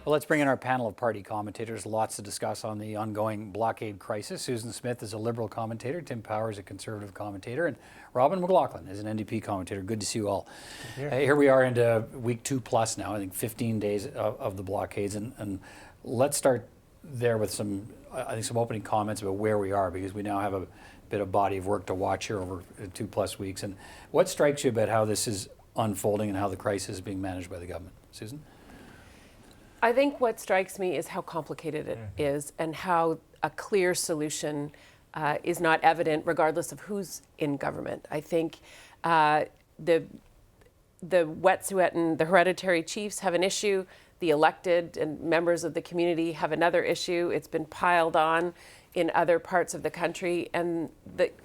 Well, let's bring in our panel of party commentators. Lots to discuss on the ongoing blockade crisis. Susan Smith is a Liberal commentator, Tim Power is a Conservative commentator, and Robin MacLachlan is an NDP commentator. Good to see you all. Here we are into week 2+ now, I think 15 days of the blockades, and let's start there with some opening comments about where we are, because we now have a bit of body of work to watch here over 2+ weeks. And what strikes you about how this is unfolding and how the crisis is being managed by the government? Susan? I think what strikes me is how complicated it is and how a clear solution is not evident regardless of who's in government. I think the Wet'suwet'en, the hereditary chiefs have an issue. The elected and members of the community have another issue. It's been piled on in other parts of the country, and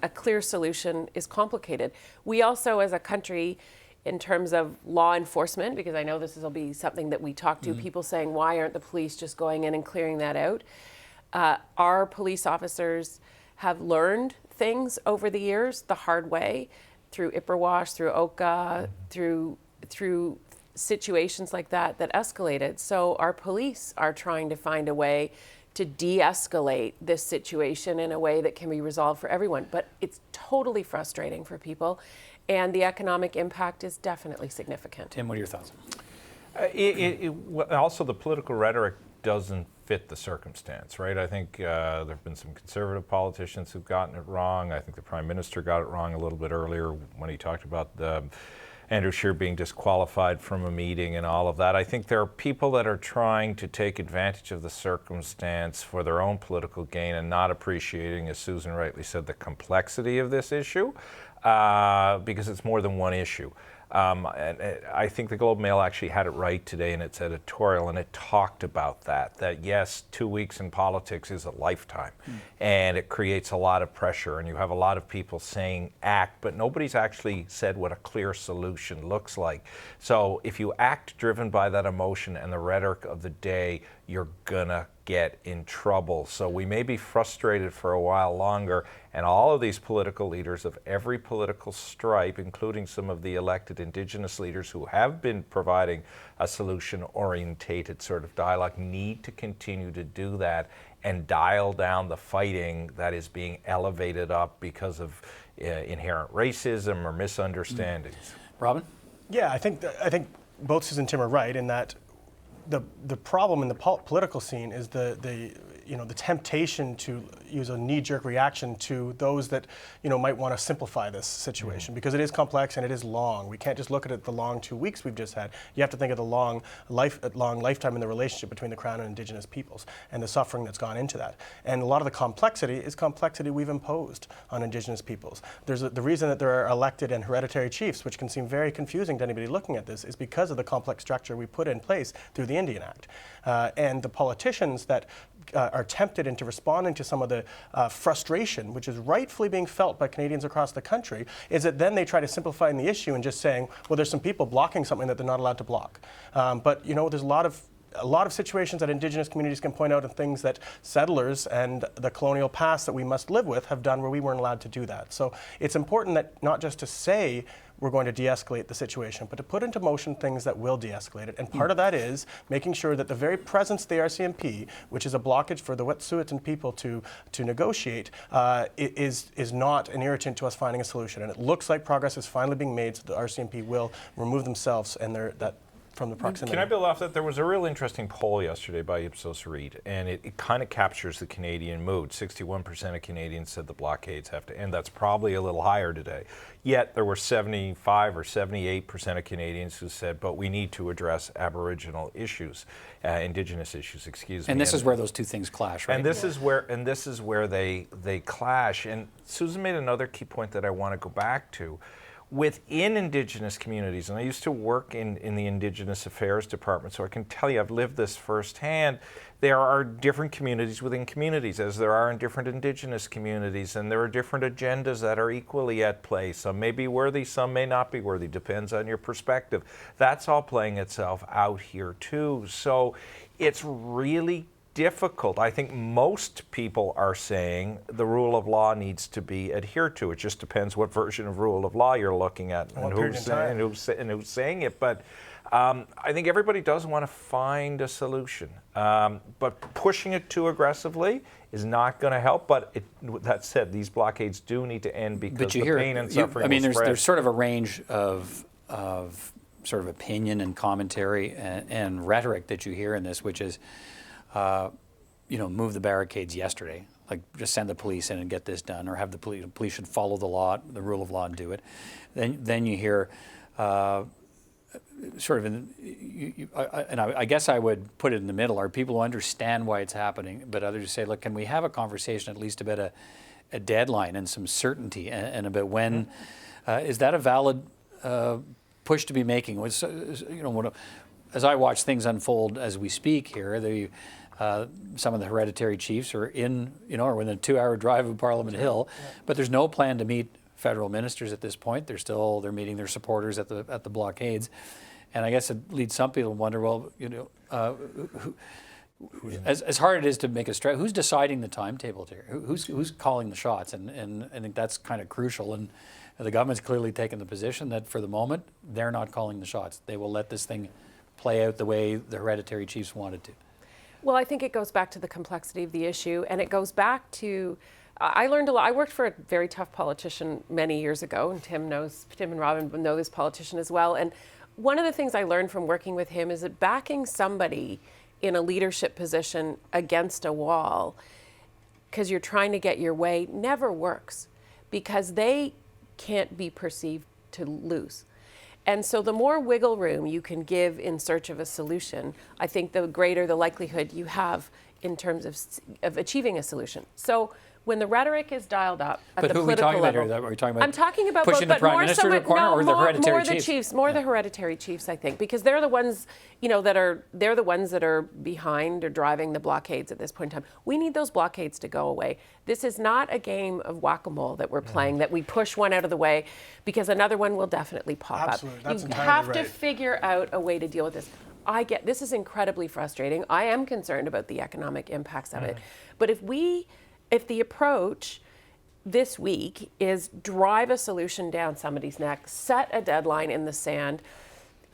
a clear solution is complicated. We also, as a country, in terms of law enforcement, because I know this will be something that we talk to, people saying, why aren't the police just going in and clearing that out? Our police officers have learned things over the years the hard way, through Ipperwash, through Oka, through situations like that escalated. So our police are trying to find a way to de-escalate this situation in a way that can be resolved for everyone. But it's totally frustrating for people, and the economic impact is definitely significant. Tim, what are your thoughts? Also, the political rhetoric doesn't fit the circumstance, right? I think there have been some Conservative politicians who've gotten it wrong. I think the Prime Minister got it wrong a little bit earlier when he talked about Andrew Scheer being disqualified from a meeting and all of that. I think there are people that are trying to take advantage of the circumstance for their own political gain and not appreciating, as Susan rightly said, the complexity of this issue, because it's more than one issue. And I think the Globe Mail actually had it right today in its editorial, and it talked about that yes, 2 weeks in politics is a lifetime, and it creates a lot of pressure, and you have a lot of people saying act, but nobody's actually said what a clear solution looks like. So if you act driven by that emotion and the rhetoric of the day, you're gonna get in trouble. So we may be frustrated for a while longer, and all of these political leaders of every political stripe, including some of the elected Indigenous leaders who have been providing a solution-orientated sort of dialogue, need to continue to do that and dial down the fighting that is being elevated up because of inherent racism or misunderstandings. Robin? Yeah, I think both Susan and Tim are right in that the problem in the political scene is the temptation to use a knee-jerk reaction to those that might want to simplify this situation, because it is complex and it is long. We can't just look at it the long 2 weeks we've just had. You have to think of the long lifetime in the relationship between the Crown and Indigenous peoples and the suffering that's gone into that. And a lot of the complexity is complexity we've imposed on Indigenous peoples. The reason that there are elected and hereditary chiefs, which can seem very confusing to anybody looking at this, is because of the complex structure we put in place through the Indian Act. And the politicians that are tempted into responding to some of the frustration, which is rightfully being felt by Canadians across the country, is that then they try to simplify the issue and just saying, well, there's some people blocking something that they're not allowed to block. But there's a lot of situations that Indigenous communities can point out, and things that settlers and the colonial past that we must live with have done where we weren't allowed to do that. So it's important that not just to say we're going to de-escalate the situation, but to put into motion things that will de-escalate it. And part of that is making sure that the very presence of the RCMP, which is a blockage for the Wet'suwet'en people to negotiate, is not an irritant to us finding a solution. And it looks like progress is finally being made, so the RCMP will remove themselves and from the proximity. Can I build off that? There was a real interesting poll yesterday by Ipsos Reid, and it kind of captures the Canadian mood. 61% of Canadians said the blockades have to end. That's probably a little higher today. Yet there were 75 or 78% of Canadians who said, but we need to address Aboriginal issues, Indigenous issues, excuse me. And this is where those two things clash, right? And this is where they clash. And Susan made another key point that I want to go back to. Within Indigenous communities, and I used to work in the Indigenous Affairs Department, so I can tell you, I've lived this firsthand, there are different communities within communities, as there are in different Indigenous communities, and there are different agendas that are equally at play. Some may be worthy, some may not be worthy, depends on your perspective. That's all playing itself out here too. So it's really difficult. I think most people are saying the rule of law needs to be adhered to. It just depends what version of rule of law you're looking at and who's saying it. But I think everybody does want to find a solution. But pushing it too aggressively is not going to help. But that said, these blockades do need to end because the pain and suffering will spread. There's sort of a range of sort of opinion and commentary and rhetoric that you hear in this, which is, move the barricades yesterday. Like, just send the police in and get this done, or have the police should follow the law, the rule of law, and do it. Then you hear sort of, I guess I would put it in the middle, are people who understand why it's happening, but others say, look, can we have a conversation at least about a deadline and some certainty and about when, is that a valid push to be making? As I watch things unfold as we speak here, some of the hereditary chiefs are are within a 2-hour drive of Parliament Hill, but there's no plan to meet federal ministers at this point. They're meeting their supporters at the blockades, and I guess it leads some people to wonder, well, as hard it is to make a strategy, who's deciding the timetable here? Who's calling the shots? And I think that's kind of crucial. And the government's clearly taken the position that for the moment they're not calling the shots. They will let this thing play out the way the hereditary chiefs wanted to. Well, I think it goes back to the complexity of the issue, and it goes back to, I learned a lot. I worked for a very tough politician many years ago, and Tim and Robin know this politician as well. And one of the things I learned from working with him is that backing somebody in a leadership position against a wall because you're trying to get your way never works, because they can't be perceived to lose. And so the more wiggle room you can give in search of a solution, I think the greater the likelihood you have in terms of achieving a solution. So when the rhetoric is dialed up at the political level, are we talking about? I'm talking about pushing both, the prime minister to the corner, or the hereditary chiefs? More the hereditary chiefs, I think, because they're the ones, they're the ones that are behind or driving the blockades at this point in time. We need those blockades to go away. This is not a game of whack-a-mole that we're playing, that we push one out of the way because another one will definitely pop Absolutely. up. You have to figure out a way to deal with this. This is incredibly frustrating. I am concerned about the economic impacts of it. But if the approach this week is drive a solution down somebody's neck, set a deadline in the sand,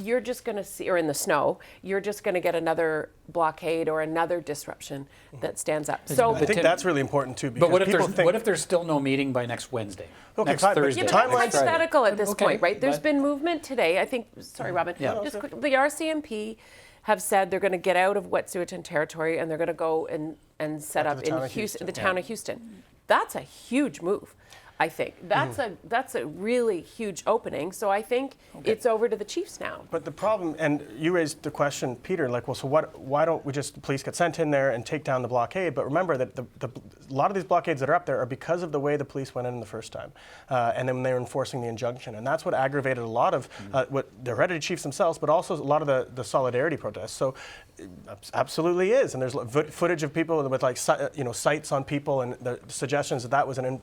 you're just going to see, or in the snow, you're just going to get another blockade or another disruption that stands up. So I think that's really important too. But what if there's still no meeting by next Wednesday? Okay, next Thursday? Yeah, but that's hypothetical at this point, right? There's been movement today. I think. Sorry, Robin. Yeah. Just quick, the RCMP have said they're going to get out of Wet'suwet'en territory and they're going to go and set up in Houston, the town of Houston. That's a huge move. I think that's a really huge opening. So I think it's over to the chiefs now. But the problem, and you raised the question, Peter, like, well, so why don't we just, the police get sent in there and take down the blockade? But remember that a lot of these blockades that are up there are because of the way the police went in the first time. And then they were enforcing the injunction. And that's what aggravated a lot of what the hereditary chiefs themselves, but also a lot of the solidarity protests. So it absolutely is. And there's footage of people with sights on people and the suggestions that was an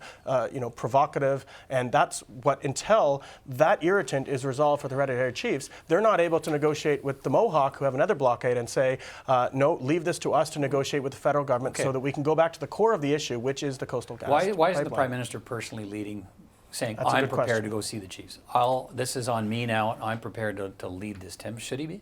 provocative, and that's what, until that irritant is resolved for the hereditary chiefs, they're not able to negotiate with the Mohawk, who have another blockade, and say, no, leave this to us to negotiate with the federal government so that we can go back to the core of the issue, which is the coastal gas Why pipeline. isn't the Prime Minister personally leading, saying, That's a I'm good prepared question. to go see the chiefs? This is on me now, I'm prepared to lead this. Tim, should he be?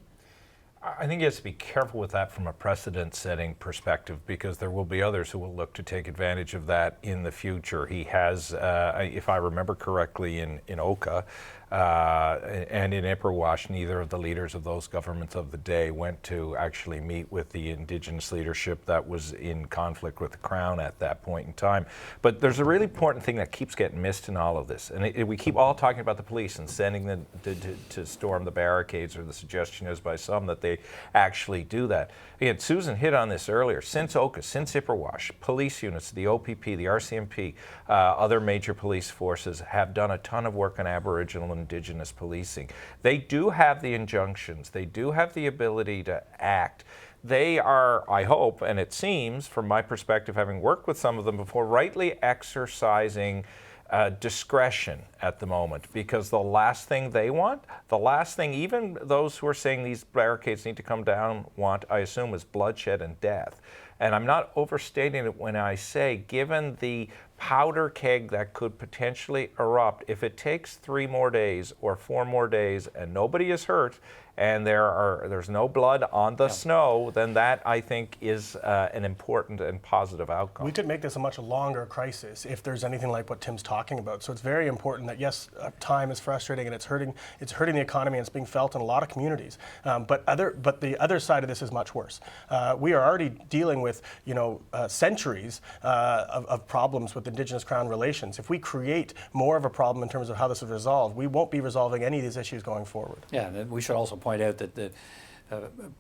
I think he has to be careful with that from a precedent-setting perspective, because there will be others who will look to take advantage of that in the future. He has, if I remember correctly, in Oka and in Ipperwash, neither of the leaders of those governments of the day went to actually meet with the Indigenous leadership that was in conflict with the Crown at that point in time. But there's a really important thing that keeps getting missed in all of this. And we keep all talking about the police and sending them to storm the barricades, or the suggestion is by some that they actually do that. Again, Susan hit on this earlier. Since Oka, since Ipperwash, police units, the OPP, the RCMP, other major police forces have done a ton of work on Aboriginal and Indigenous policing. They do have the injunctions. They do have the ability to act. They are, I hope, and it seems, from my perspective, having worked with some of them before, rightly exercising discretion at the moment, because the last thing they want, the last thing even those who are saying these barricades need to come down want, I assume, is bloodshed and death. And I'm not overstating it when I say, given the powder keg that could potentially erupt, if it takes 3 more days or 4 more days and nobody is hurt and there's no blood on the snow, then that, I think, is an important and positive outcome. We could make this a much longer crisis if there's anything like what Tim's talking about. So it's very important that, yes, time is frustrating and it's hurting the economy, and it's being felt in a lot of communities. But the other side of this is much worse. We are already dealing with centuries of problems with Indigenous Crown relations. If we create more of a problem in terms of how this is resolved, we won't be resolving any of these issues going forward. Yeah, and we should also point out that the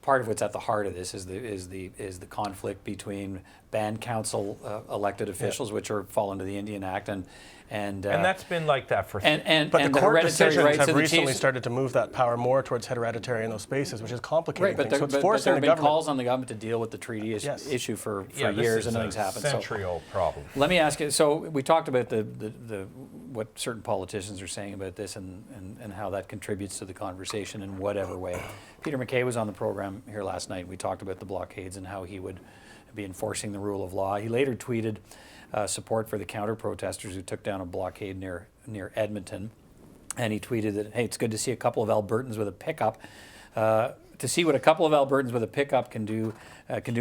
part of what's at the heart of this is the conflict between band council elected officials, which fall under the Indian Act, and that's been like that for. But the court decisions have recently started to move that power more towards hereditary in those spaces, which is complicating things. So it's forcing there have the been government. calls on the government to deal with the treaty issue for years, and nothing's happened. Century-old problem. Let me ask you. So we talked about the what certain politicians are saying about this, and how that contributes to the conversation in whatever way. Peter MacKay was on the program here last night. We talked about the blockades and how he would be enforcing the rule of law. He later tweeted support for the counter-protesters who took down a blockade near Edmonton. And he tweeted that, hey, it's good to see a couple of Albertans with a pickup. To see what a couple of Albertans with a pickup can do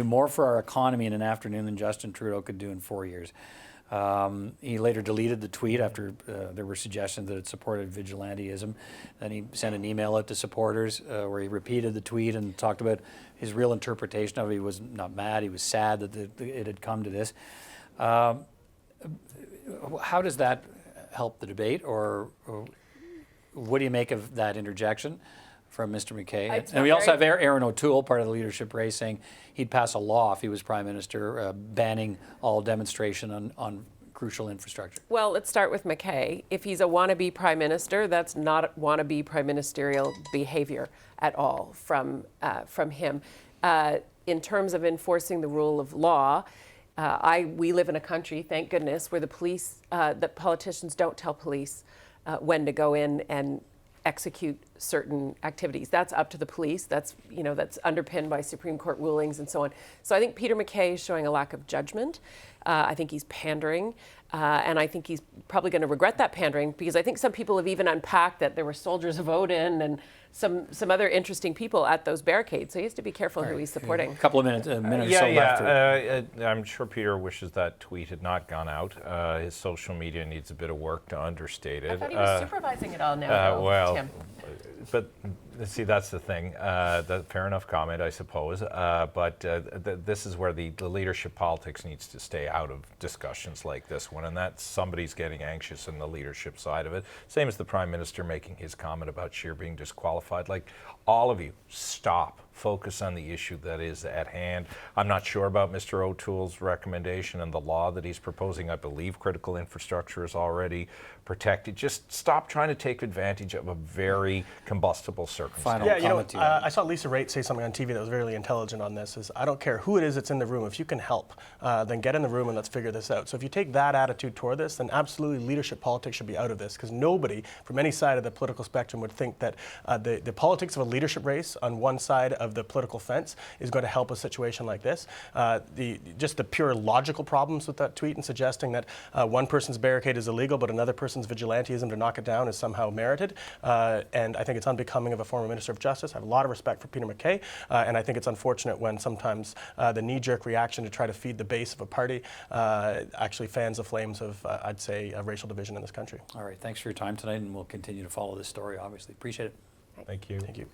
more for our economy in an afternoon than Justin Trudeau could do in 4 years. He later deleted the tweet after there were suggestions that it supported vigilantism. Then he sent an email out to supporters where he repeated the tweet and talked about his real interpretation of it. He was not mad, he was sad that it had come to this. How does that help the debate, or what do you make of that interjection from Mr. MacKay? And we also have Aaron O'Toole, part of the leadership race, saying he'd pass a law if he was Prime Minister, banning all demonstration on crucial infrastructure. Well, let's start with MacKay. If he's a wannabe Prime Minister, that's not wannabe prime ministerial behavior at all from him. In terms of enforcing the rule of law, we live in a country, thank goodness, where that politicians don't tell police when to go in and execute certain activities. That's up to the police. That's underpinned by Supreme Court rulings and so on. So I think Peter MacKay is showing a lack of judgment. I think he's pandering, and I think he's probably going to regret that pandering, because I think some people have even unpacked that there were soldiers of Odin and some other interesting people at those barricades. So he has to be careful who he's supporting. A couple of minutes, a minute or so left. I'm sure Peter wishes that tweet had not gone out. His social media needs a bit of work to understate it. I thought he was supervising it all now, Tim. But see, that's the thing. Fair enough comment, I suppose. But this is where the leadership politics needs to stay out of discussions like this one, and that's somebody's getting anxious in the leadership side of it. Same as the Prime Minister making his comment about Scheer being disqualified. Like, all of you, stop. Focus on the issue that is at hand. I'm not sure about Mr. O'Toole's recommendation and the law that he's proposing. I believe critical infrastructure is already protected. Just stop trying to take advantage of a very combustible circumstance. I saw Lisa Raitt say something on TV that was very intelligent on this. I don't care who it is that's in the room. If you can help, then get in the room and let's figure this out. So if you take that attitude toward this, then absolutely leadership politics should be out of this, because nobody from any side of the political spectrum would think that the politics of a leadership race on one side of the political fence is going to help a situation like this. Just the pure logical problems with that tweet and suggesting that one person's barricade is illegal but another person's vigilantism to knock it down is somehow merited. And I think it's unbecoming of a former Minister of Justice. I have a lot of respect for Peter MacKay, and I think it's unfortunate when sometimes the knee-jerk reaction to try to feed the base of a party actually fans the flames of, I'd say, racial division in this country. All right, thanks for your time tonight, and we'll continue to follow this story, obviously. Appreciate it. Thank you. Thank you.